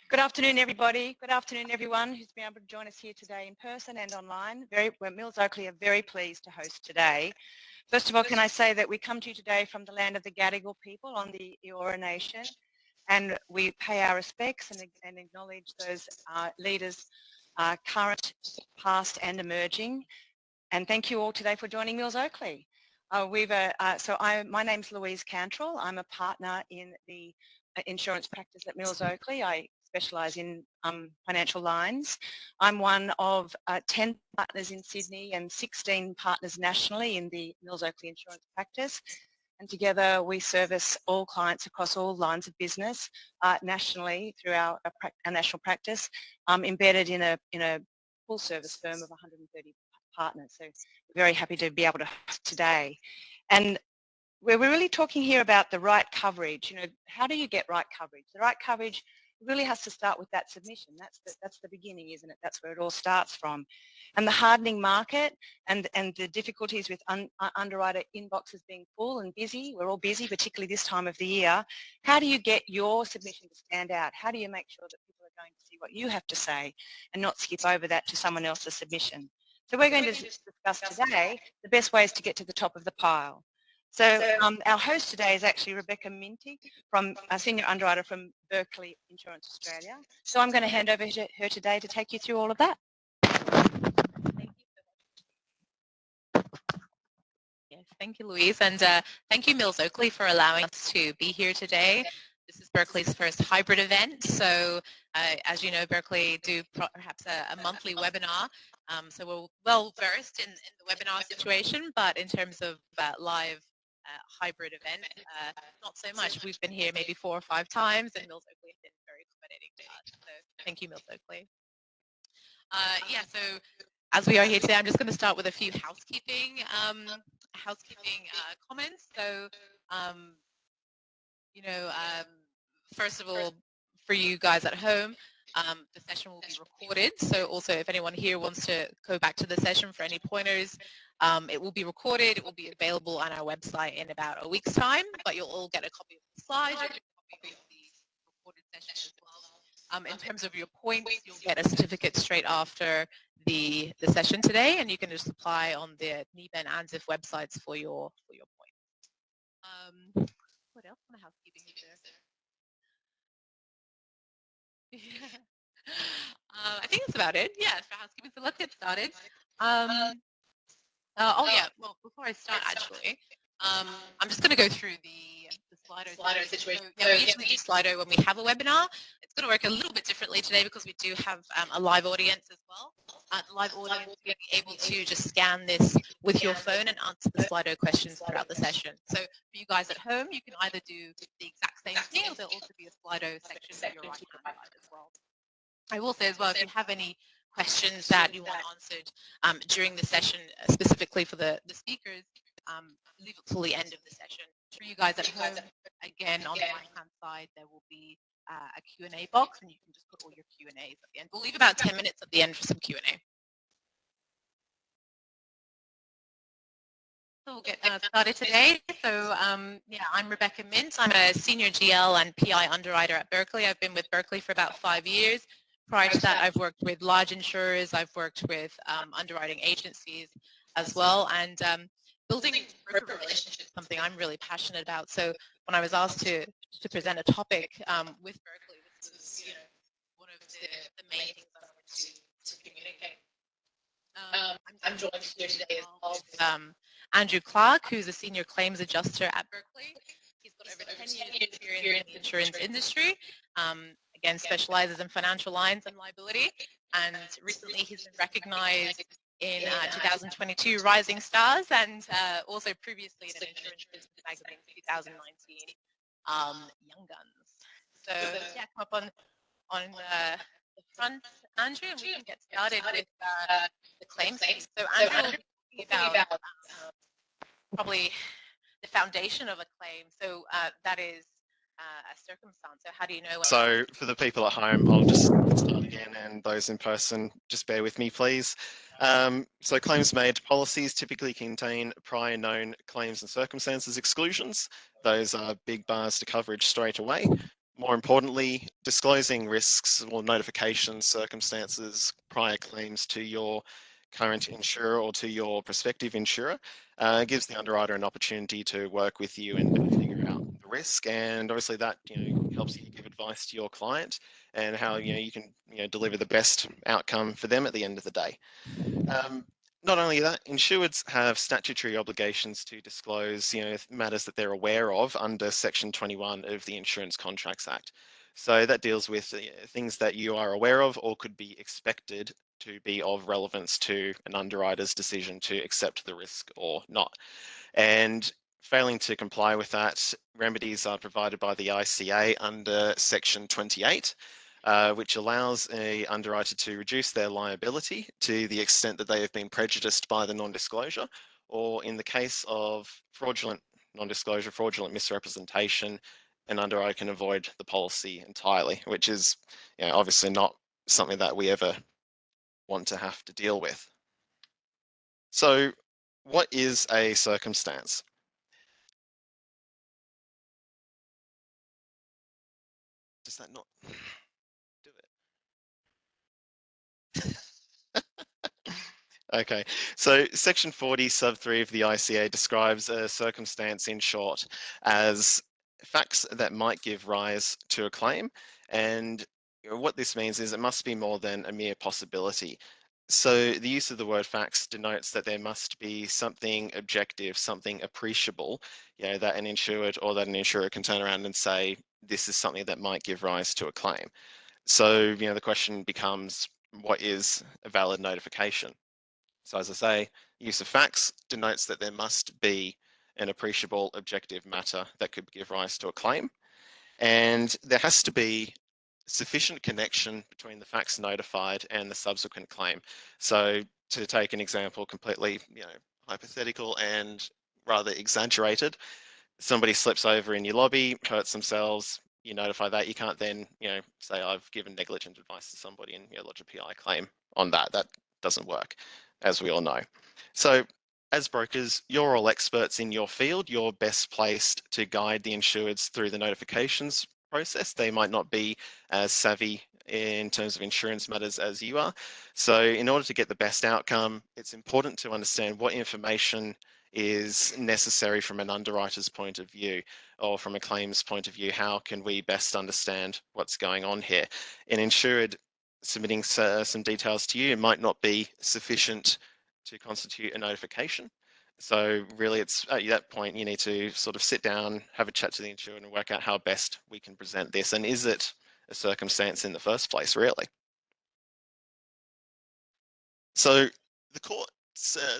Good afternoon, everybody. Good afternoon, everyone who's been able to join us here today in person and online. We're Mills Oakley are very pleased to host today. First of all, can I say that we come to you today from the land of the Gadigal people on the Eora Nation, and we pay our respects and acknowledge those leaders, current, past and emerging. And thank you all today for joining Mills Oakley. My name's Louise Cantrell. I'm a partner in the insurance practice at Mills Oakley. I specialise in financial lines. I'm one of 10 partners in Sydney and 16 partners nationally in the Mills Oakley insurance practice. And together we service all clients across all lines of business nationally through our national practice, embedded in a full service firm of 130 partners. So very happy to be able to host today. And we're really talking here about the right coverage. How do you get right coverage? The right coverage really has to start with that submission. That's the beginning, isn't it? That's where it all starts from. And the hardening market and the difficulties with underwriter inboxes being full and busy. We're all busy, particularly this time of the year. How do you get your submission to stand out? How do you make sure that people are going to see what you have to say and not skip over that to someone else's submission? So we're going to discuss today the best ways to get to the top of the pile. So our host today is actually Rebecca Minty, from a senior underwriter from Berkeley Insurance Australia. So I'm going to hand over to her today to take you through all of that. Yes, thank you, Louise, and thank you, Mills Oakley, for allowing us to be here today. This is Berkeley's first hybrid event. So as you know, Berkeley do perhaps a monthly webinar. So we're well versed in the webinar situation, but in terms of live hybrid event, not so much. We've been here maybe 4 or 5 times, and Mills Oakley has been very accommodating to us. So thank you, Mills Oakley. So as we are here today, I'm just going to start with a few housekeeping comments. So, first of all, for you guys at home, the session will be recorded. So also, if anyone here wants to go back to the session for any pointers, it will be recorded. It will be available on our website in about a week's time, but you'll all get a copy of the slides, you'll get a copy of the recorded session as well. In terms of your points, you'll get a certificate straight after the session today, and you can just apply on the NIBA and ANZIF websites for your points. What else on the housekeeping is there? I think that's about it. Yeah, for housekeeping. So let's get started. Well, before I start, actually, I'm just going to go through the Slido situation. So, we usually use Slido when we have a webinar. It's going to work a little bit differently today because we do have a live audience as well. The live audience will be able to just scan this with your phone and answer the Slido questions throughout the session. So for you guys at home, you can either do the exact same thing, or there'll also be a Slido section to your right-hand side as well. I will say as well, if you have any questions that you want answered during the session, specifically for the speakers, leave it till the end of the session. For you guys at home, again, on the right-hand side, there will be a Q&A box, and you can just put all your Q&As at the end. We'll leave about 10 minutes at the end for some Q&A. So we'll get started today. So I'm Rebecca Mint. I'm a senior GL and PI underwriter at Berkeley. I've been with Berkeley for about 5 years. Prior to that, I've worked with large insurers. I've worked with underwriting agencies as well. And building broker relationships is something I'm really passionate about. So when I was asked to present a topic with Berkeley, this was one of the main things I wanted to communicate. I'm joined here today as well with Andrew Clark, who's a senior claims adjuster at Berkeley. He's got over 10 years experience in the insurance industry. Again, specializes in financial lines and liability. And recently he's been recognized in 2022 Rising Stars, and also previously in an insurance business magazine 2019 Young Guns. So come up on the front, Andrew, and we can get started with the claims. So Andrew will be talking about probably the foundation of a claim. So that is a circumstance. So how do you know? So for the people at home, I'll just start again, and those in person, just bear with me, please. So claims made policies typically contain prior known claims and circumstances exclusions. Those are big bars to coverage straight away. More importantly, disclosing risks or notifications, circumstances, prior claims to your current insurer or to your prospective insurer gives the underwriter an opportunity to work with you and figure out the risk, and obviously that helps you give advice to your client and how you can deliver the best outcome for them at the end of the day. Not only that, insureds have statutory obligations to disclose, matters that they're aware of under Section 21 of the Insurance Contracts Act. So that deals with things that you are aware of or could be expected to be of relevance to an underwriter's decision to accept the risk or not. And failing to comply with that, remedies are provided by the ICA under Section 28. Which allows a underwriter to reduce their liability to the extent that they have been prejudiced by the non-disclosure, or in the case of fraudulent non-disclosure, fraudulent misrepresentation, an underwriter can avoid the policy entirely, which is obviously not something that we ever want to have to deal with. So what is a circumstance? Does that not do it? Okay, so Section 40, sub 3 of the ICA describes a circumstance in short as facts that might give rise to a claim. And what this means is it must be more than a mere possibility. So the use of the word facts denotes that there must be something objective, something appreciable, that an insured or that an insurer can turn around and say, this is something that might give rise to a claim. So, the question becomes, what is a valid notification? So as I say, use of facts denotes that there must be an appreciable objective matter that could give rise to a claim. And there has to be sufficient connection between the facts notified and the subsequent claim. So to take an example completely, hypothetical and rather exaggerated, somebody slips over in your lobby, hurts themselves, you notify that. You can't then, say I've given negligent advice to somebody and lodge a PI claim on that. That doesn't work, as we all know. So as brokers, you're all experts in your field. You're best placed to guide the insureds through the notifications process. They might not be as savvy in terms of insurance matters as you are. So in order to get the best outcome, it's important to understand what information is necessary from an underwriter's point of view or from a claims point of view. How can we best understand what's going on here? An insured submitting some details to you might not be sufficient to constitute a notification. So really it's at that point you need to sort of sit down, have a chat to the insured and work out how best we can present this, and is it a circumstance in the first place, really? So the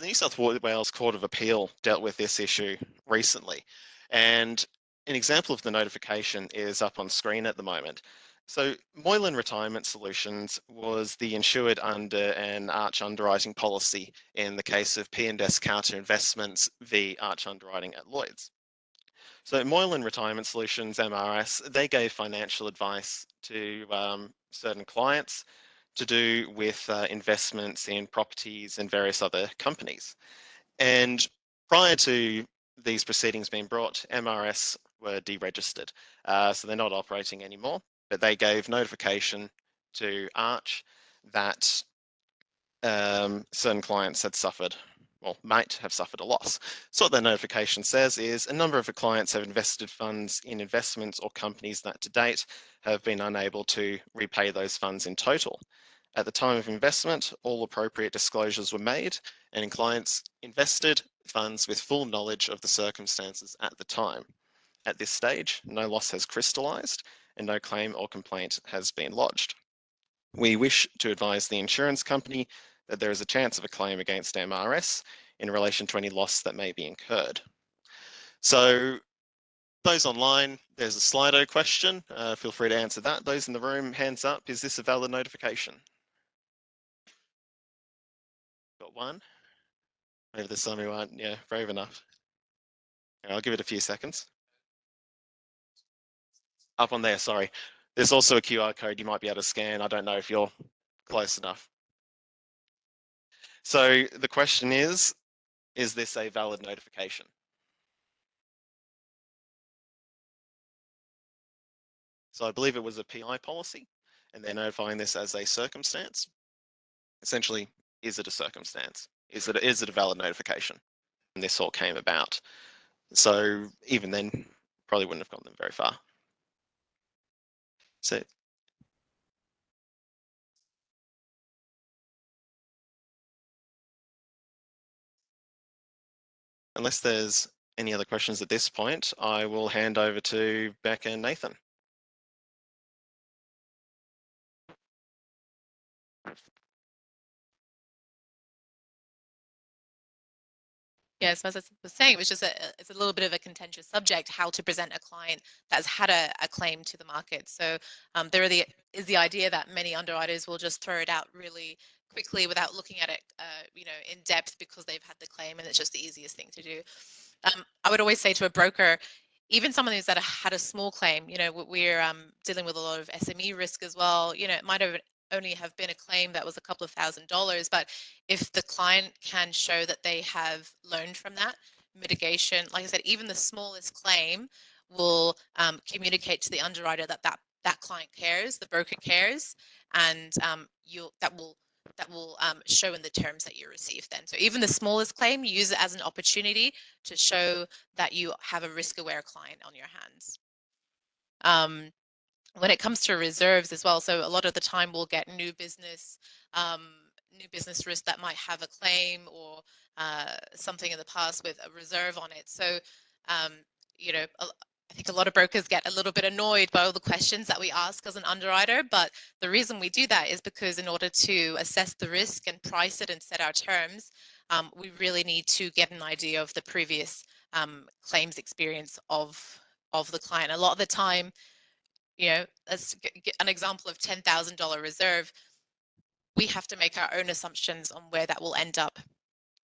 New South Wales Court of Appeal dealt with this issue recently, and an example of the notification is up on screen at the moment. So Moylan Retirement Solutions was the insured under an Arch underwriting policy in the case of P&S Counter Investments v Arch Underwriting at Lloyd's. So Moylan Retirement Solutions, MRS, they gave financial advice to certain clients to do with investments in properties and various other companies. And prior to these proceedings being brought, MRS were deregistered. So they're not operating anymore, but they gave notification to Arch that certain clients had suffered, well, might have suffered a loss. So what that notification says is a number of the clients have invested funds in investments or companies that to date have been unable to repay those funds in total. At the time of investment, all appropriate disclosures were made, and clients invested funds with full knowledge of the circumstances at the time. At this stage, no loss has crystallised and no claim or complaint has been lodged. We wish to advise the insurance company that there is a chance of a claim against MRS in relation to any loss that may be incurred. So those online, there's a Slido question. Feel free to answer that. Those in the room, hands up. Is this a valid notification? Got one. Maybe there's some who aren't brave enough. I'll give it a few seconds. Up on there, sorry. There's also a QR code you might be able to scan. I don't know if you're close enough. So the question is this a valid notification? So I believe it was a PI policy, and they're notifying this as a circumstance. Essentially, is it a circumstance? Is it a valid notification? And this all came about. So even then, probably wouldn't have gotten them very far. So unless there's any other questions at this point, I will hand over to Beck and Nathan. Yes, as I was saying, it was just it's a little bit of a contentious subject, how to present a client that's had a claim to the market. So there is the idea that many underwriters will just throw it out really quickly without looking at it, in depth because they've had the claim and it's just the easiest thing to do. I would always say to a broker, even someone who's had a small claim, we're dealing with a lot of SME risk as well. It might have only have been a claim that was a couple of $1,000s, but if the client can show that they have learned from that mitigation, like I said, even the smallest claim will communicate to the underwriter that client cares, the broker cares, and that will show in the terms that you receive then. So even the smallest claim, use it as an opportunity to show that you have a risk-aware client on your hands. When it comes to reserves as well, so a lot of the time we'll get new business risk that might have a claim or something in the past with a reserve on it. So, I think a lot of brokers get a little bit annoyed by all the questions that we ask as an underwriter, but the reason we do that is because in order to assess the risk and price it and set our terms, we really need to get an idea of the previous claims experience of the client. A lot of the time, let's get an example of $10,000 reserve. We have to make our own assumptions on where that will end up.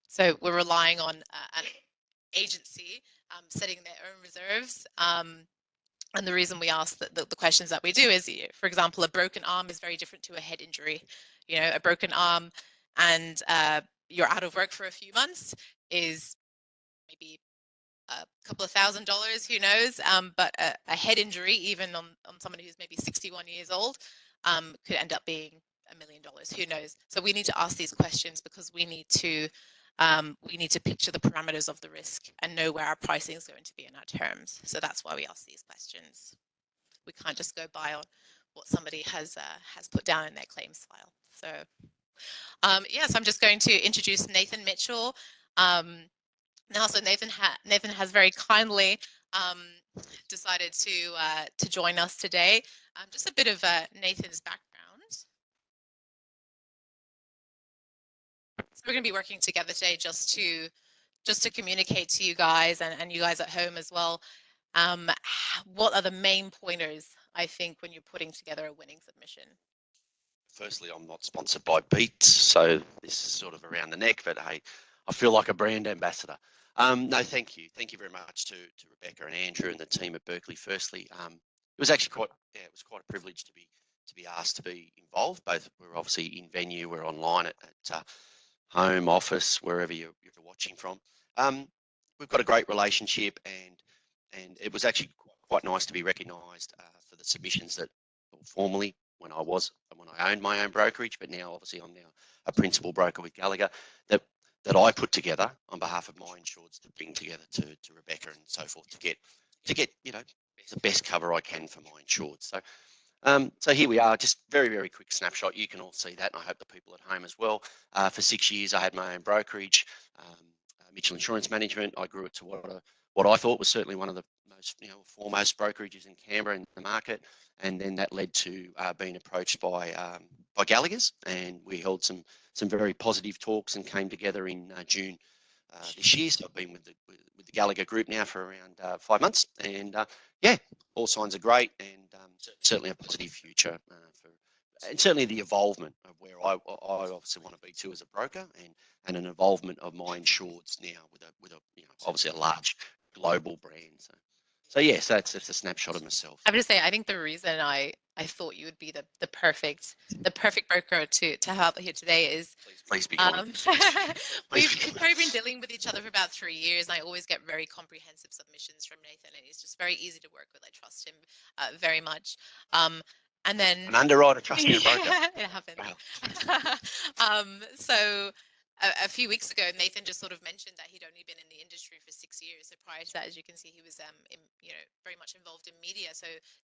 So we're relying on an agency setting their own reserves. And the reason we ask the questions that we do is, for example, a broken arm is very different to a head injury. A broken arm and you're out of work for a few months is maybe a couple of $1,000s, who knows? But a head injury, even on somebody who's maybe 61 years old, could end up being $1 million. Who knows? So we need to ask these questions because we need to picture the parameters of the risk and know where our pricing is going to be in our terms. So that's why we ask these questions. We can't just go by on what somebody has put down in their claims file. So yes, I'm just going to introduce Nathan Mitchell. Now, so Nathan has very kindly decided to join us today. Just a bit of Nathan's background. So we're going to be working together today just to communicate to you guys and you guys at home as well. What are the main pointers, I think, when you're putting together a winning submission? Firstly, I'm not sponsored by Beats, so this is sort of around the neck, but hey, I feel like a brand ambassador. No, thank you. Thank you very much to Rebecca and Andrew and the team at Berkeley. Firstly, it was actually it was quite a privilege to be asked to be involved. Both we're obviously in venue, we're online at home, office, wherever you're watching from. We've got a great relationship, and it was actually quite nice to be recognised for the submissions that formerly when I owned my own brokerage, but now obviously I'm now a principal broker with Gallagher, that I put together on behalf of my insureds to bring together to Rebecca and so forth to get the best cover I can for my insureds. So here we are, just very, very quick snapshot. You can all see that, and I hope the people at home as well. For 6 years, I had my own brokerage, Mitchell Insurance Management. I grew it to what I thought was certainly one of the most foremost brokerages in Canberra in the market, and then that led to being approached by Gallagher's, and we held some very positive talks and came together in June this year. So I've been with the Gallagher group now for around 5 months, and yeah, all signs are great, and certainly a positive future and certainly the involvement of where I obviously want to be too as a broker, and an involvement of my insureds now with a obviously a large global brand. So yes, that's just a snapshot of myself. I have to say, I think the reason I I thought you would be the perfect broker to have here today. Is Please be kind. we've probably been dealing with each other for about 3 years. I always get very comprehensive submissions from Nathan, and he's just very easy to work with. I trust him very much. And then An underwriter trusting a broker. it happened. Wow. So a few weeks ago, Nathan just sort of mentioned that he'd only been in the industry for 6 years. So prior to that, as you can see, he was very much involved in media. So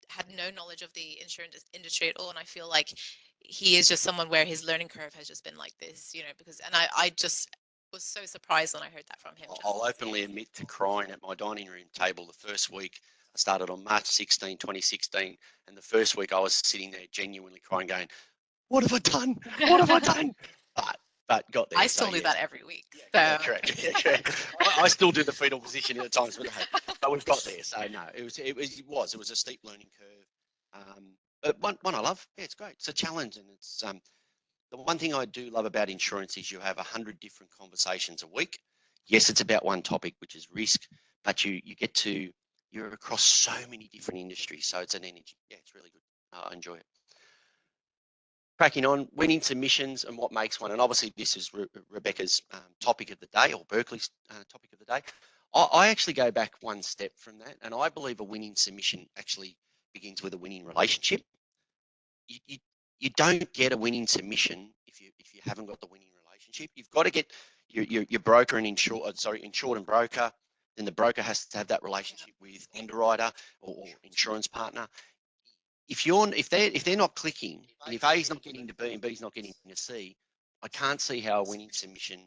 had no knowledge of the insurance industry at all. And I feel like he is just someone where his learning curve has just been like this, because, and I just was so surprised when I heard that from him. I'll openly admit to crying at my dining room table the first week. I started on March 16, 2016. And the first week I was sitting there genuinely crying, going, what have I done? What have I done? But got there. I still do that every week. So. Yeah, correct. Yeah, correct. I still do the fetal position at times, but we've got there. So no, it was a steep learning curve. But one I love. Yeah, it's great. It's a challenge, and it's the one thing I do love about insurance is you have 100 different conversations a week. Yes, it's about one topic, which is risk, but you're across so many different industries. So it's an energy. Yeah, it's really good. I enjoy it. Cracking on, winning submissions and what makes one. And obviously this is Rebecca's topic of the day, or Berkeley's topic of the day. I actually go back one step from that, and I believe a winning submission actually begins with a winning relationship. You don't get a winning submission if you haven't got the winning relationship. You've got to get your broker and insured and broker. Then the broker has to have that relationship with underwriter or insurance partner. If they're not clicking, and if A is not getting to B and B is not getting to C, I can't see how a winning submission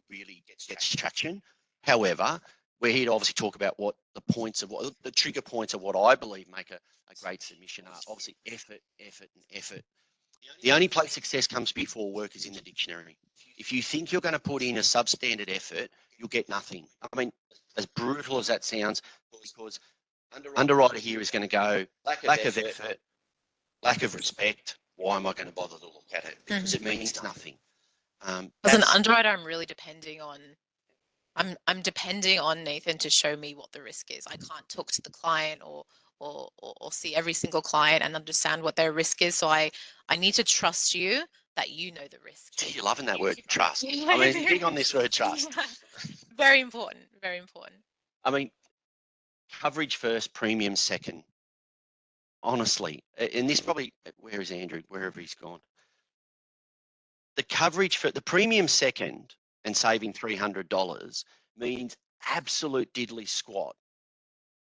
really gets traction. However, we're here to obviously talk about what the trigger points of what I believe make a great submission are. Obviously, effort, and effort. The only place success comes before work is in the dictionary. If you think you're going to put in a substandard effort, you'll get nothing. I mean, as brutal as that sounds, because underwriter here is going to go lack of effort, lack of respect. Why am I going to bother to look at it? Because it means nothing. As an underwriter, I'm really depending on. I'm depending on Nathan to show me what the risk is. I can't talk to the client or see every single client and understand what their risk is. So I need to trust you that you know the risk. You're loving that word, trust. I mean, big on this word, trust. Very important. Very important. I mean, coverage first, premium second. Honestly, and this probably, where is Andrew? Wherever he's gone. The coverage for the premium second and saving $300 means absolute diddly squat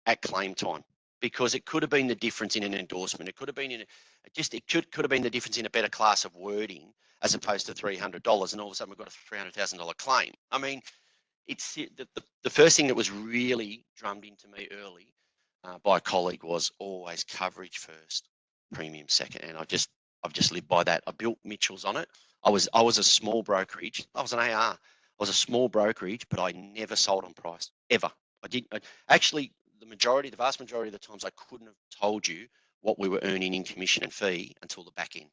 at claim time, because it could have been the difference in an endorsement. It could have been could have been the difference in a better class of wording as opposed to $300, and all of a sudden we've got a $300,000 claim. I mean, it's the first thing that was really drummed into me early by a colleague was always coverage first, premium second, and I've just lived by that. I built Mitchell's on it. I was a small brokerage. I was an AR. I was a small brokerage, but I never sold on price ever. Actually, the vast majority of the times I couldn't have told you what we were earning in commission and fee until the back end,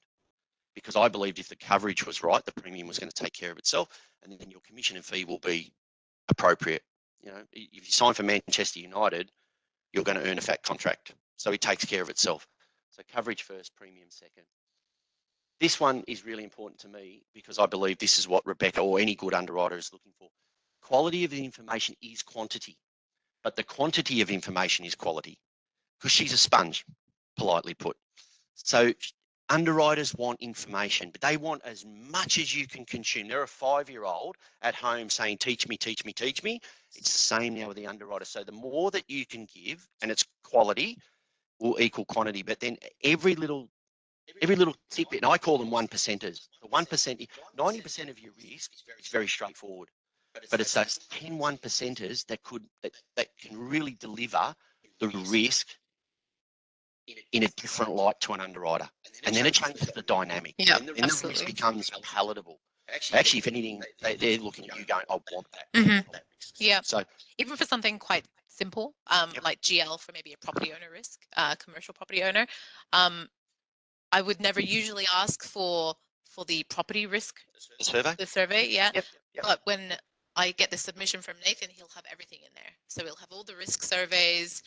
because I believed if the coverage was right, the premium was going to take care of itself, and then your commission and fee will be appropriate. If you sign for Manchester United, you're going to earn a fat contract. So it takes care of itself. So coverage first, premium second. This one is really important to me because I believe this is what Rebecca or any good underwriter is looking for. Quality of the information is quantity, but the quantity of information is quality, because she's a sponge, politely put. So underwriters want information, but they want as much as you can consume. They're a 5-year-old at home saying, teach me, teach me, teach me. It's the same now with the underwriter. So the more that you can give, and it's quality, will equal quantity. But then every little tidbit, and I call them 1%ers. The 1%, 90% of your risk is very straightforward, but it's those 10 1%ers that can really deliver the risk in a different light to an underwriter, and then it changes the dynamic. Yeah, and the risk becomes palatable. Actually, if anything, they're looking at you going, "I want that." Mm-hmm. Yeah. So even for something quite simple, like GL for maybe a property owner risk, commercial property owner, I would never usually ask for the property risk survey. The survey, yeah. Yep. But when I get the submission from Nathan, he'll have everything in there. So he'll have all the risk surveys,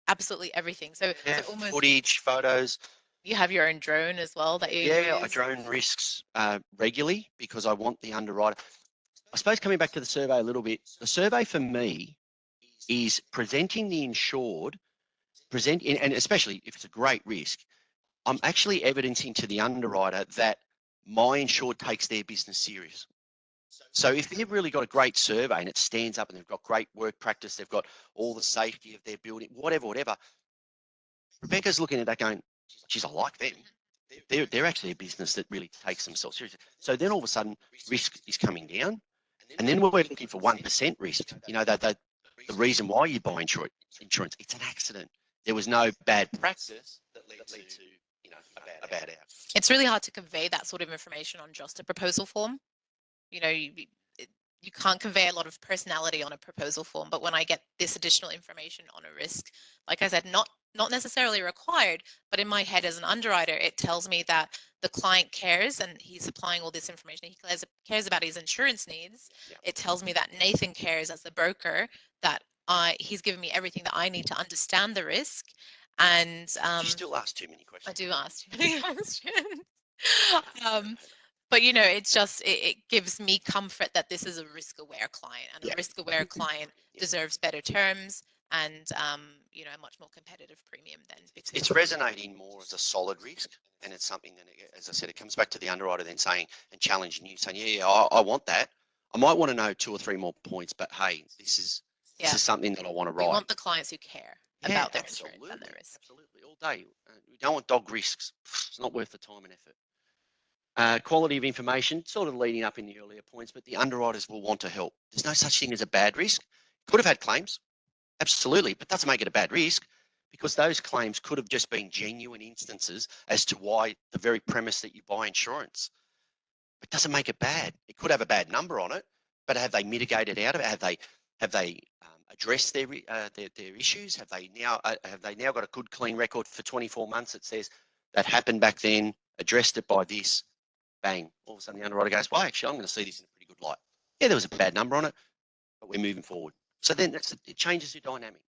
absolutely everything. So, Yeah, so almost footage, photos. you have your own drone as well that you Yeah, I use. drone risks regularly because I want the underwriter. I suppose coming back to the survey a little bit, the survey for me is presenting the insured, and especially if it's a great risk, I'm actually evidencing to the underwriter that my insured takes their business serious. So if they've really got a great survey and it stands up and they've got great work practice, they've got all the safety of their building, whatever, Rebecca's looking at that going, geez, I like them. They're actually a business that really takes themselves seriously. So then all of a sudden risk is coming down. And then we're looking for 1% risk. You know, that the reason why you buy insurance, it's an accident. There was no bad practice that led to, you know, a bad outcome. It's really hard to convey that sort of information on just a proposal form. You know, you can't convey a lot of personality on a proposal form, but when I get this additional information on a risk, like I said, not necessarily required, but in my head as an underwriter, it tells me that the client cares and he's supplying all this information. He cares about his insurance needs. Yeah. It tells me that Nathan cares as the broker, that he's given me everything that I need to understand the risk. And You still ask too many I questions. do ask too many questions. But you know, it's just it gives me comfort that this is a risk-aware client, and Yeah. a risk-aware client Yeah. deserves better terms and you know, a much more competitive premium than It's resonating more as a solid risk, and it's something that, as I said, it comes back to the underwriter then saying and challenging you, saying, yeah, I want that. I might want to know 2 or 3 more points, but hey, this is something that I want to we write. want the clients who care about their insurance and their risk. Absolutely, all day. We don't want dog risks. It's not worth the time and effort. Quality of information, sort of leading up in the earlier points, but the underwriters will want to help. There's no such thing as a bad risk. Could have had claims, absolutely, but doesn't make it a bad risk because those claims could have just been genuine instances as to why the very premise that you buy insurance. It doesn't make it bad. It could have a bad number on it, but have they mitigated out of it? Have they addressed their issues? Have they now got a good clean record for 24 months that says that happened back then, addressed it by this? Bang, all of a sudden the underwriter goes, well, actually, I'm going to see this in a pretty good light. Yeah, there was a bad number on it, but we're moving forward. So then it changes your dynamic.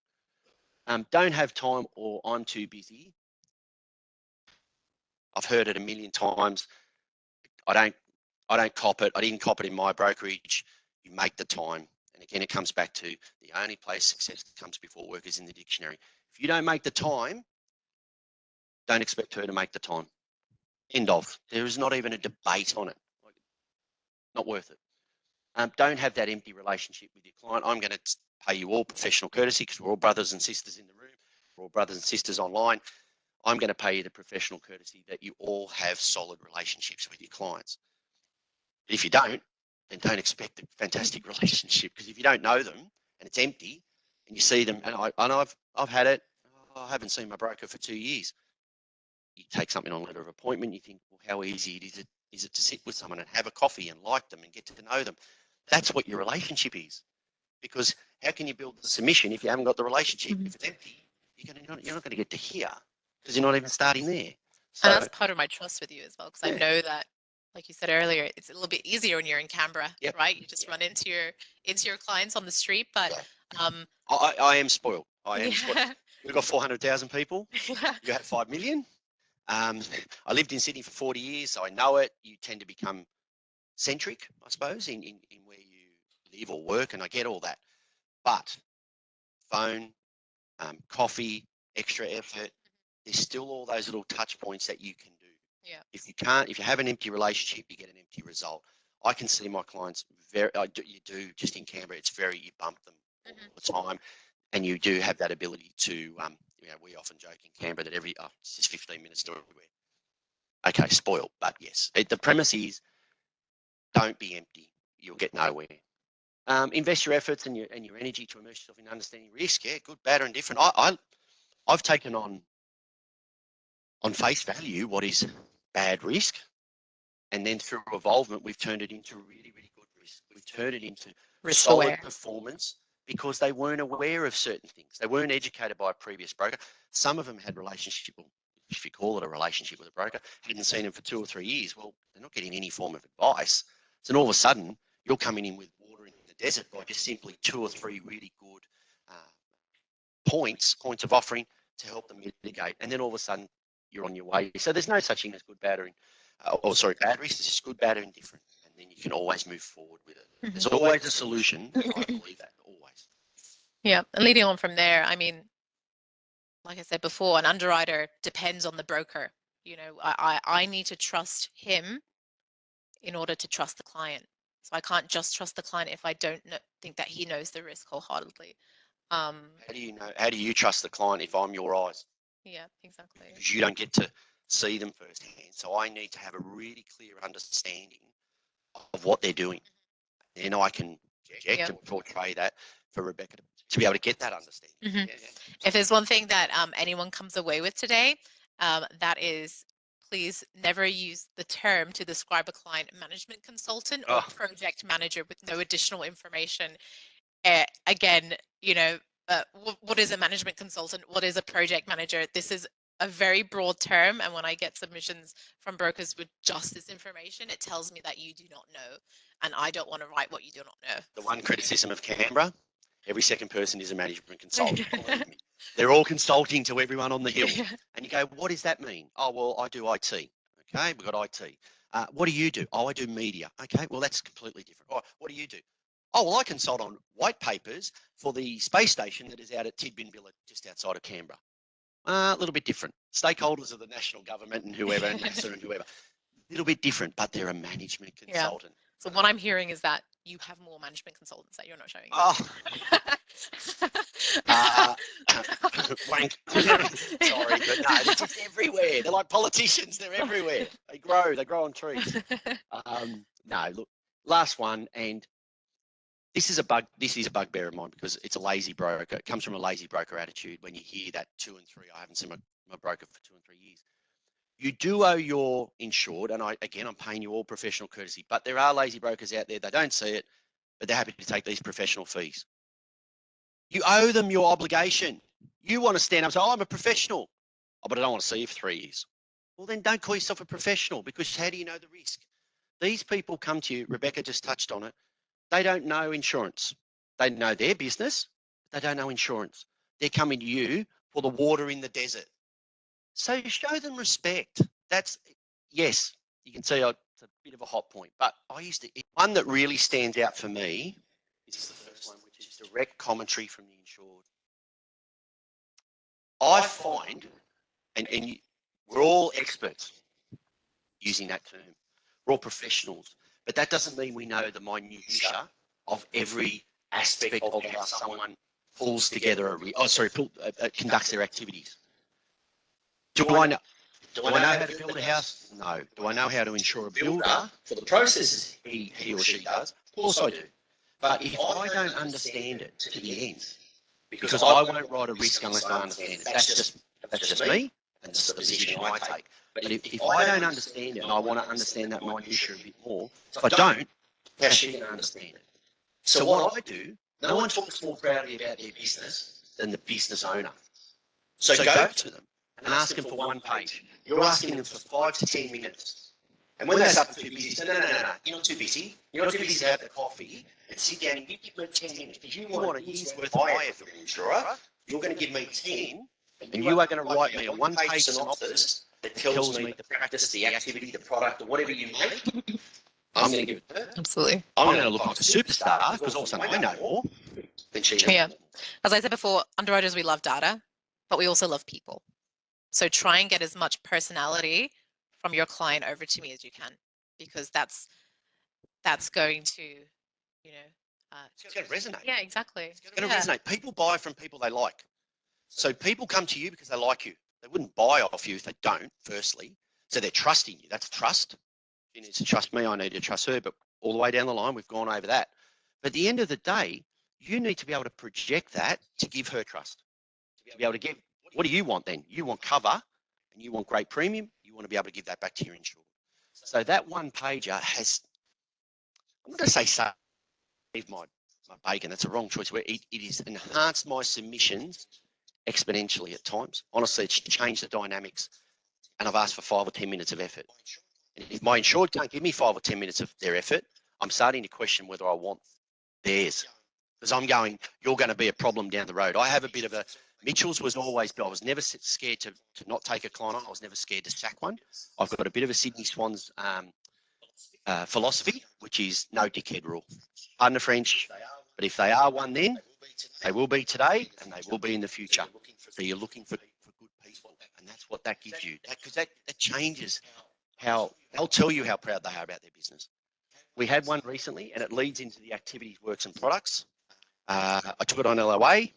Don't have time or I'm too busy. I've heard it a million times. I don't cop it. I didn't cop it in my brokerage. You make the time. And again, it comes back to the only place success comes before work is in the dictionary. If you don't make the time, don't expect her to make the time. End of. There is not even a debate on it. Not worth it. Don't have that empty relationship with your client. I'm going to pay you all professional courtesy because we're all brothers and sisters in the room. We're all brothers and sisters online. I'm going to pay you the professional courtesy that you all have solid relationships with your clients. But if you don't, then don't expect a fantastic relationship because if you don't know them and it's empty and you see them, and I've had it, I haven't seen my broker for 2 years. You take something on letter of appointment, you think, well, how easy is it to sit with someone and have a coffee and like them and get to know them? That's what your relationship is. Because how can you build the submission if you haven't got the relationship? If it's empty, you're not going to get to here because you're not even starting there. So and that's part of my trust with you as well, because I know that, like you said earlier, it's a little bit easier when you're in Canberra, right? You just run into your clients on the street. But I am spoiled. I am spoiled. We've got 400,000 people. You have 5 million. I lived in Sydney for 40 years, so I know it. You tend to become centric, I suppose, in where you live or work, and I get all that. But phone, coffee, extra effort, there's still all those little touch points that you can do. Yeah. If you have an empty relationship, you get an empty result. I can see my clients you do just in Canberra, you bump them all the time, and you do have that ability to, we often joke in Canberra that it's just 15 minutes to everywhere. Okay, spoiled, but yes, the premise is don't be empty. You'll get nowhere. Invest your efforts and your energy to immerse yourself in understanding risk. Yeah, good, bad, or indifferent. I've taken on face value what is bad risk, and then through evolvement, we've turned it into really, really good risk. We've turned it into solid performance because they weren't aware of certain things. They weren't educated by a previous broker. Some of them had relationship, if you call it a relationship with a broker, hadn't seen them for 2 or 3 years. Well, they're not getting any form of advice. So then all of a sudden, you're coming in with water in the desert by just simply 2 or 3 really good points of offering to help them mitigate. And then all of a sudden you're on your way. So there's no such thing as good, bad, or bad risk. It's just good, bad, or indifferent. And then you can always move forward with it. There's always a solution. I believe that, always. Yeah, and leading on from there, I mean, like I said before, an underwriter depends on the broker. You know, I need to trust him in order to trust the client. So I can't just trust the client if I don't think that he knows the risk wholeheartedly. How do you know? How do you trust the client if I'm your eyes? Yeah, exactly. Because you don't get to see them firsthand. So I need to have a really clear understanding of what they're doing. Then I can project and portray that for Rebecca to be able to get that understanding. Mm-hmm. Yeah. If there's one thing that anyone comes away with today, that is, please never use the term to describe a client management consultant or project manager with no additional information. Again, you know, what is a management consultant? What is a project manager? This is a very broad term, and when I get submissions from brokers with just this information, it tells me that you do not know, and I don't want to write what you do not know. The one criticism of Canberra, every second person is a management consultant. Believe me. They're all consulting to everyone on the hill. And you go, what does that mean? Oh, well, I do IT. Okay, we've got IT. What do you do? Oh, I do media. Okay, well, that's completely different. Oh, what do you do? Oh, well, I consult on white papers for the space station that is out at Tidbinbilla, just outside of Canberra. A little bit different. Stakeholders of the national government and whoever, and NASA and whoever. A little bit different, but they're a management consultant. So what I'm hearing is that you have more management consultants that you're not showing. Wank. Sorry, but no, they're just everywhere. They're like politicians. They're everywhere. They grow on trees. No, look, last one, and this is a bugbear of mine because it's a lazy broker. It comes from a lazy broker attitude when you hear that 2 and 3. I haven't seen my broker for 2 and 3 years. You do owe your insured, and I'm paying you all professional courtesy, but there are lazy brokers out there. They don't see it, but they're happy to take these professional fees. You owe them your obligation. You want to stand up and say, oh, I'm a professional, but I don't want to see you for 3 years. Well, then don't call yourself a professional, because how do you know the risk? These people come to you, Rebecca just touched on it, they don't know insurance. They know their business, but they don't know insurance. They're coming to you for the water in the desert. So show them respect. Yes, you can see it's a bit of a hot point, but one that really stands out for me is the first one, which is direct commentary from the insured. I find, and we're all experts using that term. We're all professionals, but that doesn't mean we know the minutiae of every aspect of how someone pulls together conducts their activities. Do I know how to build a house? No. Do I know how to insure a builder for the processes he or she does? Of course I do. But if I don't understand it to the end, because I won't write a risk unless I understand it. That's just me, and that's the position I take. But if I don't understand it and I want to understand that minutiae a bit more, if I don't, how's she going to understand it? So what I do, no one talks more proudly about their business than the business owner. So go to them and ask them for 1 page. You're asking them for 5 to 10 minutes. And when they start too busy, say, no, you're not too busy. You're not too busy to have the coffee, and sit down and give me 10 minutes. Because you want a year's worth of my effort, insurer. You're going to give me 10, and you are going to write me a 1-page synopsis that tells me the practice, the activity, the product, or whatever you make. I'm going to give it to her. Absolutely. I'm going to look like a superstar because all of a sudden I know more than she knows. Yeah. As I said before, underwriters, we love data, but we also love people. So try and get as much personality from your client over to me as you can, because that's going to, It's going to resonate. Yeah, exactly. It's going to resonate. People buy from people they like. So people come to you because they like you. They wouldn't buy off you if they don't, firstly. So they're trusting you. That's trust. She needs to trust me. I need to trust her. But all the way down the line, we've gone over that. But at the end of the day, you need to be able to project that to give her trust. To be able to give, what do you want then? You want cover and you want great premium. You want to be able to give that back to your insured. So that 1-pager has, I'm not going to say saved my bacon. That's a wrong choice. It has enhanced my submissions exponentially at times. Honestly, it's changed the dynamics, and I've asked for 5 or 10 minutes of effort. And if my insured can't give me 5 or 10 minutes of their effort, I'm starting to question whether I want theirs. Because I'm going, you're going to be a problem down the road. I have a bit of a Mitchell's was always, I was never scared to not take a client on. I was never scared to sack one. I've got a bit of a Sydney Swans philosophy, which is no dickhead rule. Pardon the French, but if they are one then, they will be today and they will be in the future. So you're looking for good people, and that's what that gives you. Because that changes how, they'll tell you how proud they are about their business. We had one recently, and it leads into the activities, works and products. I took it on LOA.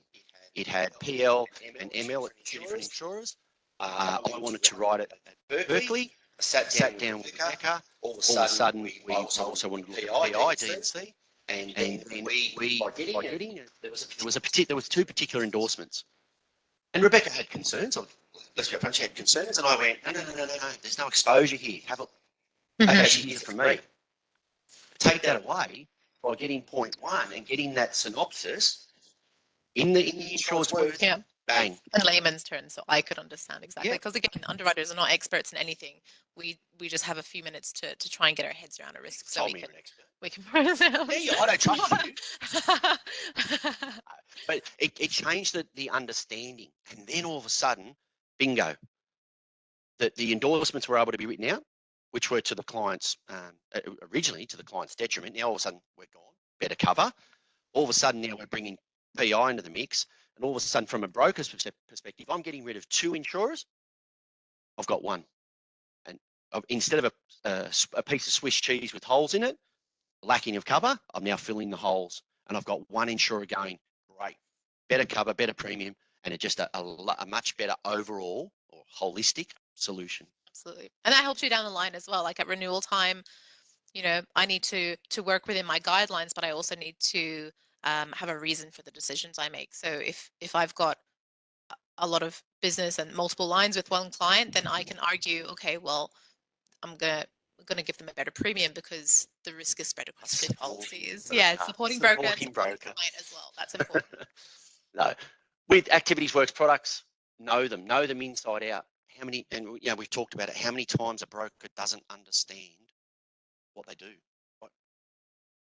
It had PL and ML at 2 different insurers. I wanted to write it at Berkeley. Sat down with Rebecca. All of a sudden, we also wanted to look at PI, DNC. And we by getting it, there was two particular endorsements. And Rebecca had concerns. Let's be upfront, she had concerns. And I went, no, there's no exposure here. Have a okay, she hears from me. Take that away by getting point one and getting that synopsis in the insurance words, Yeah. bang. In layman's terms, so I could understand exactly. Because again, underwriters are not experts in anything. We just have a few minutes to try and get our heads around a risk, so we can pronounce. Yeah, I don't trust you. But it changed the understanding, and then all of a sudden, bingo, that the endorsements were able to be written out, which were to the client's originally to the client's detriment. Now all of a sudden we're gone, better cover. All of a sudden now we're bringing PI into the mix, and all of a sudden from a broker's perspective, I'm getting rid of 2 insurers. I've got one, and instead of a piece of Swiss cheese with holes in it, lacking of cover, I'm now filling the holes, and I've got one insurer going, great, better cover, better premium, and it's just a much better overall or holistic solution. Absolutely. And that helps you down the line as well. Like at renewal time, I need to work within my guidelines, but I also need to have a reason for the decisions I make. So if I've got a lot of business and multiple lines with one client, then I can argue, okay, well, I'm gonna give them a better premium because the risk is spread across 2 policies. Yeah, supporting broker and client as well. That's important. No, with activities works products, know them inside out. How many, and we've talked about it, how many times a broker doesn't understand what they do.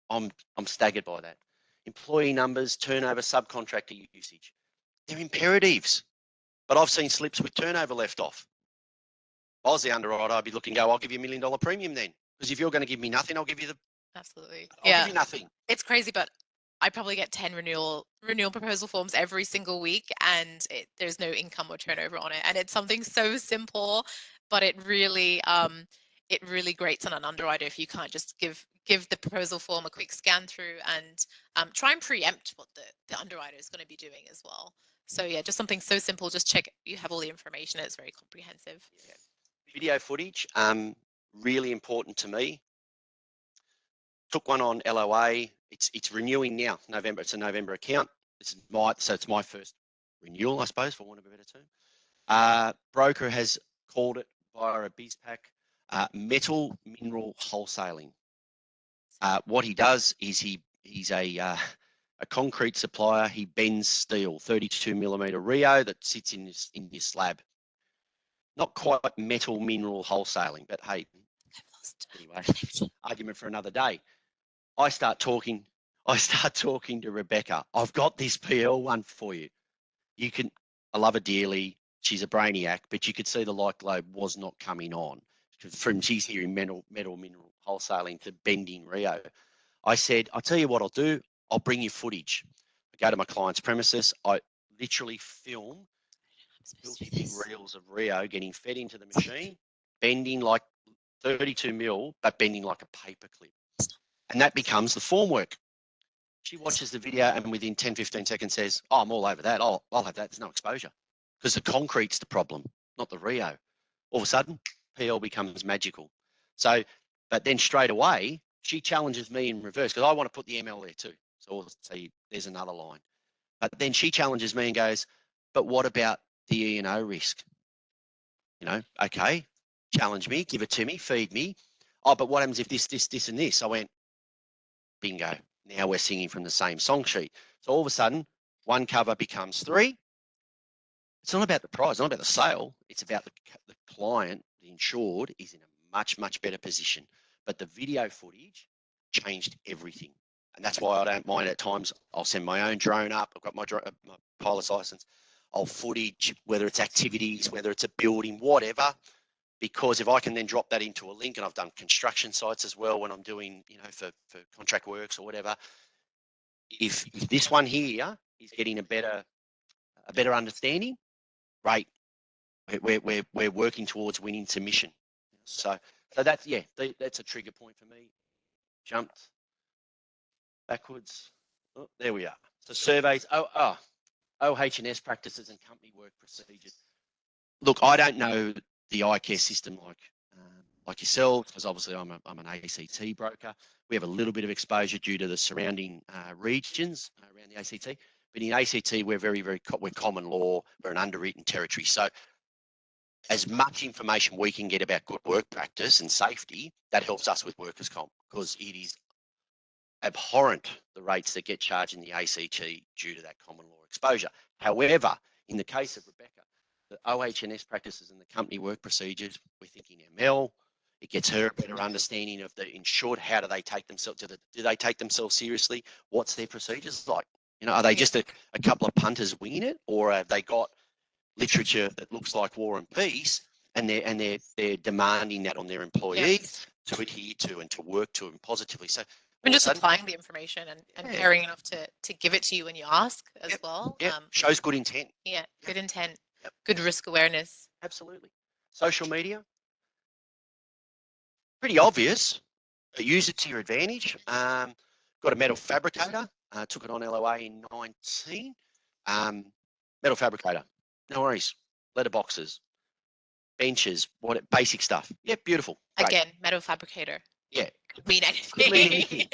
I'm staggered by that. Employee numbers, turnover, subcontractor usage. They're imperatives. But I've seen slips with turnover left off. If I was the underwriter, I'd be looking, I'll give you $1 million premium then. Because if you're going to give me nothing, I'll give you Absolutely. I'll give you nothing. It's crazy, but I probably get 10 renewal proposal forms every single week, and there's no income or turnover on it. And it's something so simple, but it really grates on an underwriter if you can't just give the proposal form a quick scan through and try and preempt what the underwriter is going to be doing as well. So yeah, just something so simple. Just check you have all the information. It's very comprehensive. Yeah. Video footage, really important to me. Took one on LOA. It's renewing now, November. It's a November account. So it's my first renewal, I suppose, for want of a better term. Broker has called it via a BizPack, metal mineral wholesaling. What he does is he's a concrete supplier. He bends steel, 32 millimeter Rio that sits in this slab. Not quite metal mineral wholesaling, but hey, anyway, argument for another day. I start talking to Rebecca. I've got this PL one for you. I love her dearly. She's a brainiac, but you could see the light globe was not coming on. From she's hearing metal mineral wholesaling to bending Rio. I said, I'll tell you what I'll do. I'll bring you footage. I go to my client's premises. I literally film filthy big reels of Rio getting fed into the machine, bending like 32 mil, but bending like a paper clip. And that becomes the formwork. She watches the video and within 10, 15 seconds says, I'm all over that. I'll have that. There's no exposure. Because the concrete's the problem, not the Rio. All of a sudden, PL becomes magical. So, but then straight away, she challenges me in reverse because I want to put the ML there too. So I'll say there's another line. But then she challenges me and goes, but what about the E&O risk? Okay, challenge me, give it to me, feed me. Oh, but what happens if this, and this? I went, bingo. Now we're singing from the same song sheet. So all of a sudden, one cover becomes 3. It's not about the price, not about the sale. It's about the client, the insured, is in a much, much better position. But the video footage changed everything. And that's why I don't mind at times. I'll send my own drone up. I've got my pilot's license. of footage, whether it's activities, whether it's a building, whatever. Because if I can then drop that into a link, and I've done construction sites as well when I'm doing, for contract works or whatever. If this one here is getting a better understanding, great. We're working towards winning submission. So that's that's a trigger point for me. Jumped backwards. Oh, there we are. So surveys. OH&S practices and company work procedures. Look, I don't know the iCare system like yourselves, because obviously I'm an ACT broker. We have a little bit of exposure due to the surrounding regions around the ACT. But in ACT, we're we're common law. We're an underwritten territory. So as much information we can get about good work practice and safety, that helps us with workers' comp, because it is abhorrent, the rates that get charged in the ACT due to that common law exposure. However, in the case of Rebecca, the OH&S practices and the company work procedures, we're thinking ML. It gets her a better understanding of the insured. How do they take themselves? Do they take themselves seriously? What's their procedures like? Are they just a couple of punters winging it, or have they got literature that looks like War and Peace, and they're demanding that on their employees to adhere to and to work to and positively? So and just applying the information and caring enough to give it to you when you ask as well. Yeah, shows good intent. Yeah, good intent, good risk awareness. Absolutely. Social media, pretty obvious, but use it to your advantage. Got a metal fabricator, took it on LOA in 19. Metal fabricator, no worries. Letterboxes, benches, basic stuff. Yeah, beautiful. Great. Again, metal fabricator. Yeah. Could mean anything.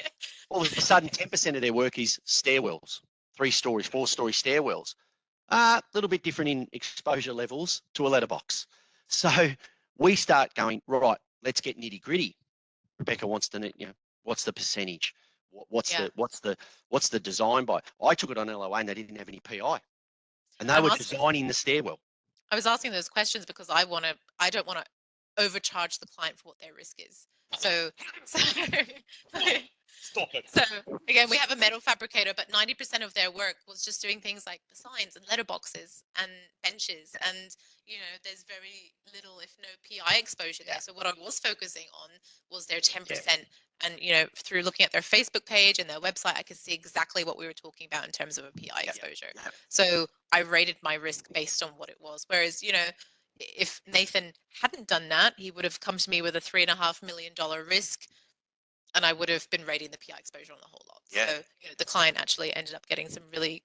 All of a sudden, 10% of their work is stairwells, 3-story, 4-story stairwells. A little bit different in exposure levels to a letterbox. So we start going, right, let's get nitty gritty. Rebecca wants to know, what's the percentage? What's the design by? I took it on LOA and they didn't have any PI, and they were designing the stairwell. I was asking those questions because I don't want to overcharge the client for what their risk is. So Stop it. So again, we have a metal fabricator, but 90% of their work was just doing things like the signs and letterboxes and benches, and there's very little, if no, PI exposure there. So what I was focusing on was their 10%, and through looking at their Facebook page and their website, I could see exactly what we were talking about in terms of a PI exposure. So I rated my risk based on what it was. Whereas if Nathan hadn't done that, he would have come to me with a $3.5 million risk, and I would have been rating the PI exposure on the whole lot. Yeah. So the client actually ended up getting some really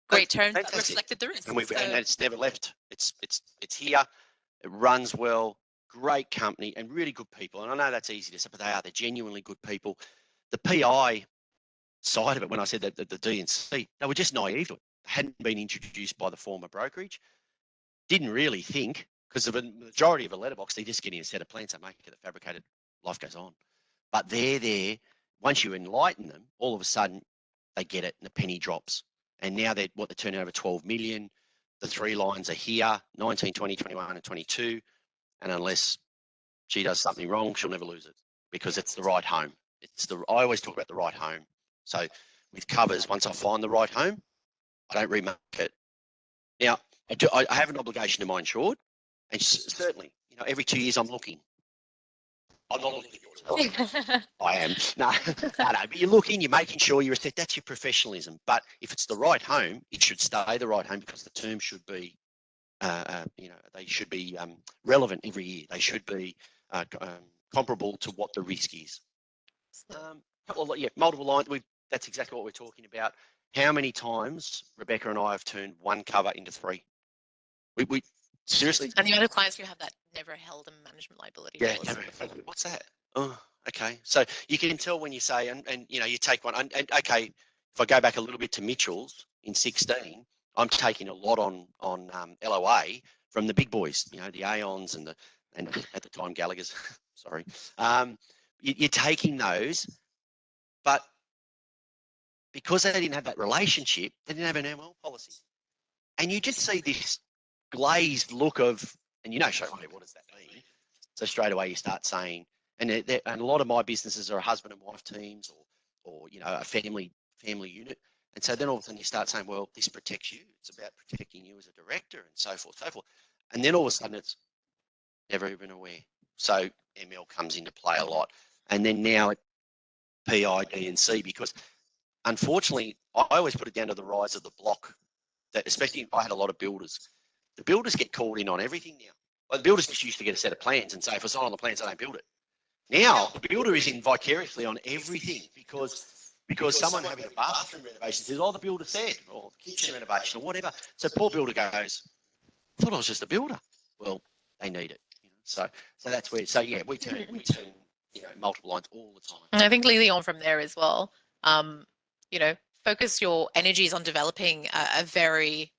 great terms that reflected the risk. And and it's never left. It's here. It runs well. Great company and really good people. And I know that's easy to say, but they're genuinely good people. The PI side of it, when I said that the D&C, they were just naive to it. They hadn't been introduced by the former brokerage. Didn't really think, because the majority of a letterbox, they're just getting a set of plans that make it a fabricated, life goes on. But they're there. Once you enlighten them, all of a sudden they get it and the penny drops. And now they're turning over 12 million. The 3 lines are here, 19, 20, 21, and 22. And unless she does something wrong, she'll never lose it, because it's the right home. I always talk about the right home. So with covers, once I find the right home, I don't remark it. Now, I have an obligation to my insured, and certainly, every 2 years I'm looking. I'm not looking at yours. I am. No, but you're looking, you're making sure you're set. That's your professionalism. But if it's the right home, it should stay the right home, because the terms should be, they should be relevant every year. They should be comparable to what the risk is. Multiple lines. That's exactly what we're talking about. How many times Rebecca and I have turned one cover into 3? We seriously. And the other clients who have that never held a management liability policy. What's that? Oh, okay. So you can tell when you say, and you take one, and okay, if I go back a little bit to Mitchell's in 16, I'm taking a lot on LOA from the big boys, the Aons and at the time Gallagher's. Sorry, you're taking those, but because they didn't have that relationship, they didn't have an ML policy, and you just see this glazed look of, and straight away, what does that mean? So straight away you start saying, and a lot of my businesses are husband and wife teams, or a family unit. And so then all of a sudden you start saying, well, this protects you. It's about protecting you as a director and so forth, so forth. And then all of a sudden it's never even aware. So ML comes into play a lot. And then now it PI, D and C, because unfortunately, I always put it down to the rise of the block, that especially if I had a lot of builders. The builders get called in on everything now. Well, the builders just used to get a set of plans and say, if it's not on the plans, I don't build it. Now, the builder is in vicariously on everything because someone having a bathroom renovation says, oh, the builder said, or kitchen renovation or whatever. So poor builder goes, I thought I was just a builder. Well, they need it. So that's where, so yeah, we turn multiple lines all the time. And I think leading on from there as well, focus your energies on developing a very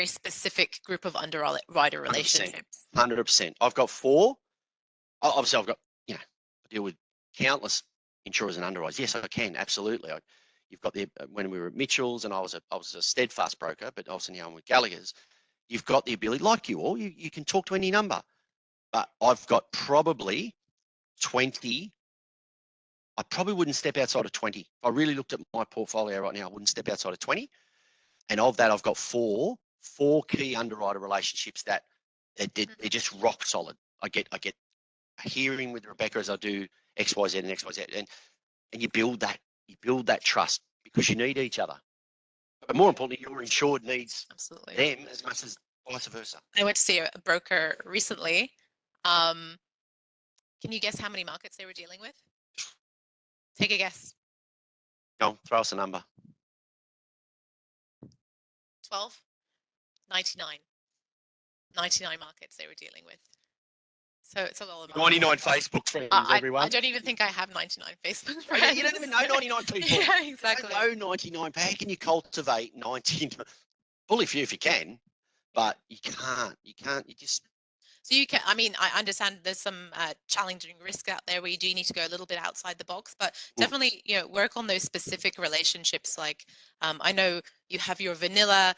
specific group of underwriter relationships. 100%. I've got 4. Obviously, I've got, I deal with countless insurers and underwriters. Yes, I can, absolutely. You've got when we were at Mitchell's and I was a steadfast broker, but also now I'm with Gallagher's, you've got the ability, like you all, you can talk to any number. But I've got probably 20. I probably wouldn't step outside of 20. If I really looked at my portfolio right now, I wouldn't step outside of 20. And of that, I've got four key underwriter relationships that they're just rock solid. I get a hearing with Rebecca as I do X, Y, Z and X, Y, Z. And you build that trust because you need each other. But more importantly, your insured needs them as much as vice versa. I went to see a broker recently. Can you guess how many markets they were dealing with? Take a guess. Go on, throw us a number. 12? 99. 99 markets they were dealing with. So it's a lot of 99 Facebook friends, everyone. I don't even think I have 99 Facebook friends. friends. You don't even know 99 people. Yeah, exactly. You don't know 99. How can you cultivate 99? Bully for you if you can, but you can't. You just... So you can, I understand there's some challenging risks out there where you do need to go a little bit outside the box, but definitely, work on those specific relationships. Like, I know you have your vanilla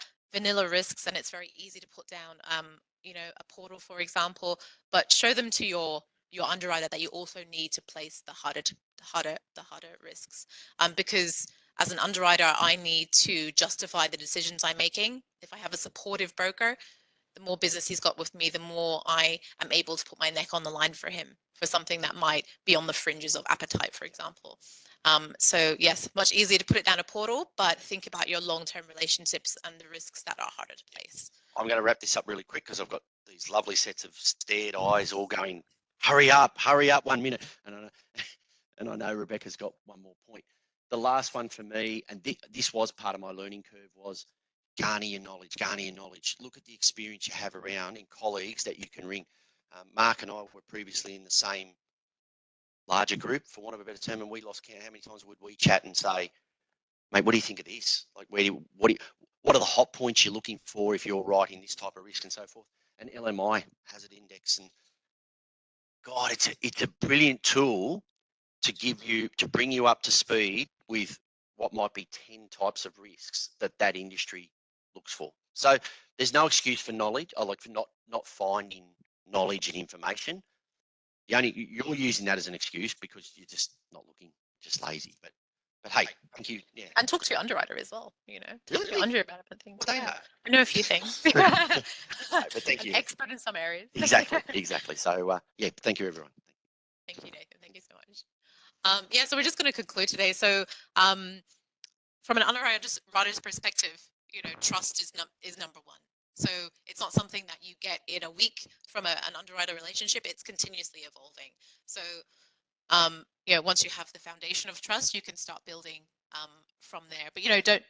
risks and it's very easy to put down, a portal, for example, but show them to your underwriter that you also need to place the harder risks. Because as an underwriter, I need to justify the decisions I'm making. If I have a supportive broker, the more business he's got with me, the more I am able to put my neck on the line for him for something that might be on the fringes of appetite, for example. So yes, much easier to put it down a portal, but think about your long-term relationships and the risks that are harder to place. I'm going to wrap this up really quick because I've got these lovely sets of stared eyes all going, hurry up, 1 minute. And I know Rebecca's got one more point. The last one for me, and this was part of my learning curve, was garner your knowledge. Look at the experience you have around in colleagues that you can ring. Mark and I were previously in the same larger group, for want of a better term, and we lost count. How many times would we chat and say, mate, what do you think of this? Like, what are the hot points you're looking for if you're writing this type of risk and so forth? And LMI hazard index, and God, it's a brilliant tool to bring you up to speed with what might be 10 types of risks that industry looks for. So there's no excuse for knowledge, or like for not finding knowledge and information. You're using that as an excuse because you're just not looking, just lazy. But hey, thank you. Yeah. And talk to your underwriter as well. Talk to your underwriter about things. Well, I know a few things. But thank you. An expert in some areas. Exactly. So yeah, thank you everyone. Thank you, Nathan. Thank you so much. So we're just going to conclude today. So from an underwriter's perspective, trust is number one. So it's not something that you get in a week from an underwriter relationship. It's continuously evolving. So once you have the foundation of trust, you can start building from there. But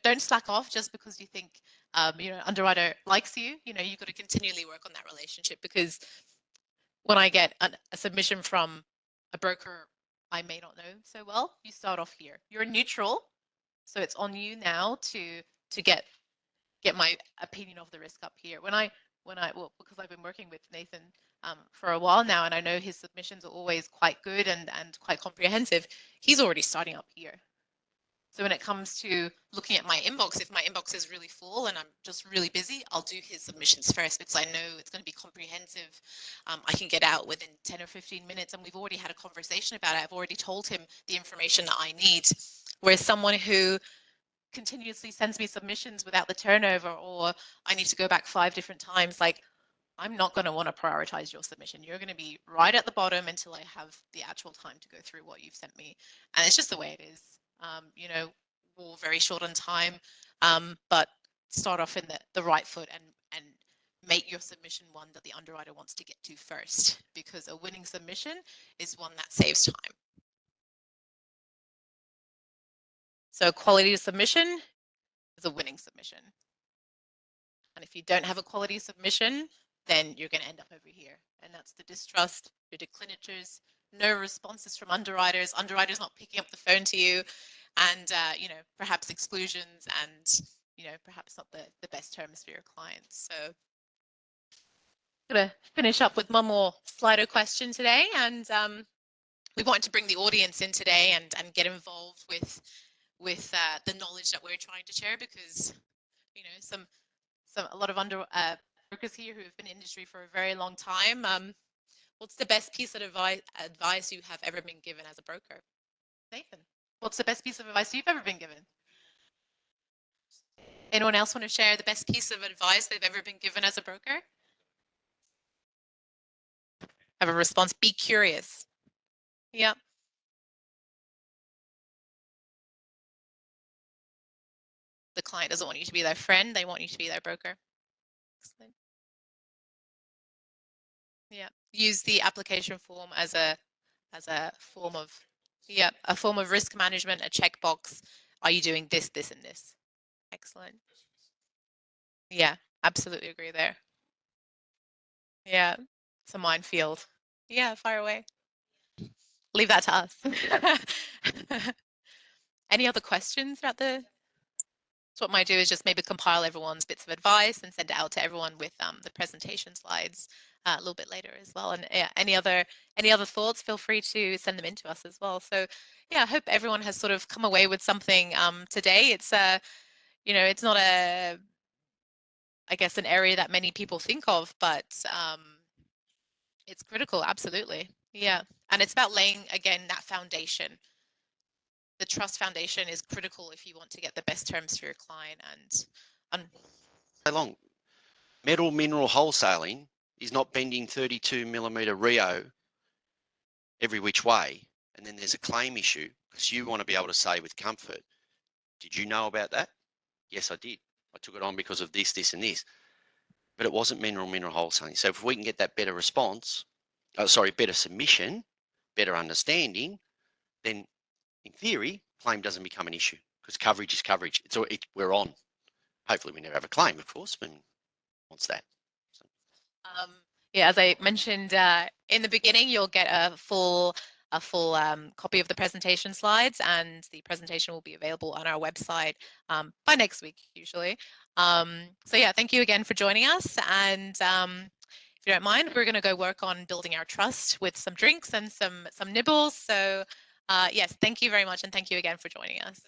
don't slack off just because you think underwriter likes you. You've got to continually work on that relationship, because when I get a submission from a broker I may not know so well, you start off here. You're neutral, so it's on you now to get my opinion of the risk up here. Because I've been working with Nathan for a while now, and I know his submissions are always quite good and quite comprehensive, he's already starting up here. So when it comes to looking at my inbox, if my inbox is really full and I'm just really busy, I'll do his submissions first because I know it's going to be comprehensive. I can get out within 10 or 15 minutes and we've already had a conversation about it. I've already told him the information that I need. Whereas someone who continuously sends me submissions without the turnover, or I need to go back 5 different times, like I'm not going to want to prioritize your submission. You're going to be right at the bottom until I have the actual time to go through what you've sent me. And it's just the way it is. You know, we're all very short on time, but start off in the right foot and make your submission one that the underwriter wants to get to first, because a winning submission is one that saves time. So quality submission is a winning submission. And if you don't have a quality submission, then you're going to end up over here. And that's the distrust, your declinatures, no responses from underwriters, underwriters not picking up the phone to you, and, you know, perhaps exclusions and, you know, perhaps not the best terms for your clients. So I'm going to finish up with one more Slido question today. And we want to bring the audience in today and get involved with the knowledge that we're trying to share, because, you know, a lot of brokers here who have been in industry for a very long time. What's the best piece of advice you have ever been given as a broker? Nathan, what's the best piece of advice you've ever been given? Anyone else want to share the best piece of advice they've ever been given as a broker? Have a response. Be curious. Yeah. The client doesn't want you to be their friend. They want you to be their broker. Excellent. Yeah. Use the application form as a form of, yeah, a form of risk management, a checkbox. Are you doing this, this, and this? Excellent. Yeah, absolutely agree there. Yeah, it's a minefield. Yeah, fire away. Leave that to us. Any other questions about the? So what I might do is just maybe compile everyone's bits of advice and send it out to everyone with the presentation slides a little bit later as well. And yeah, any other thoughts, feel free to send them in to us as well. So yeah, I hope everyone has sort of come away with something today. It's you know, it's not I guess an area that many people think of, but it's critical, absolutely. Yeah, and it's about laying, again, that foundation. The trust foundation is critical if you want to get the best terms for your client. And How long? Metal mineral wholesaling is not bending 32 millimeter Rio every which way, and then there's a claim issue because you want to be able to say with comfort, did you know about that? Yes, I did. I took it on because of this, this, and this. But it wasn't mineral wholesaling. So if we can get that better response, better submission, better understanding, then in theory, claim doesn't become an issue because coverage is coverage. We're on. Hopefully we never have a claim, of course, but wants that. So. Yeah, as I mentioned in the beginning, you'll get a full copy of the presentation slides, and the presentation will be available on our website by next week, usually. So yeah, thank you again for joining us. And if you don't mind, we're going to go work on building our trust with some drinks and some nibbles. So yes, thank you very much, and thank you again for joining us.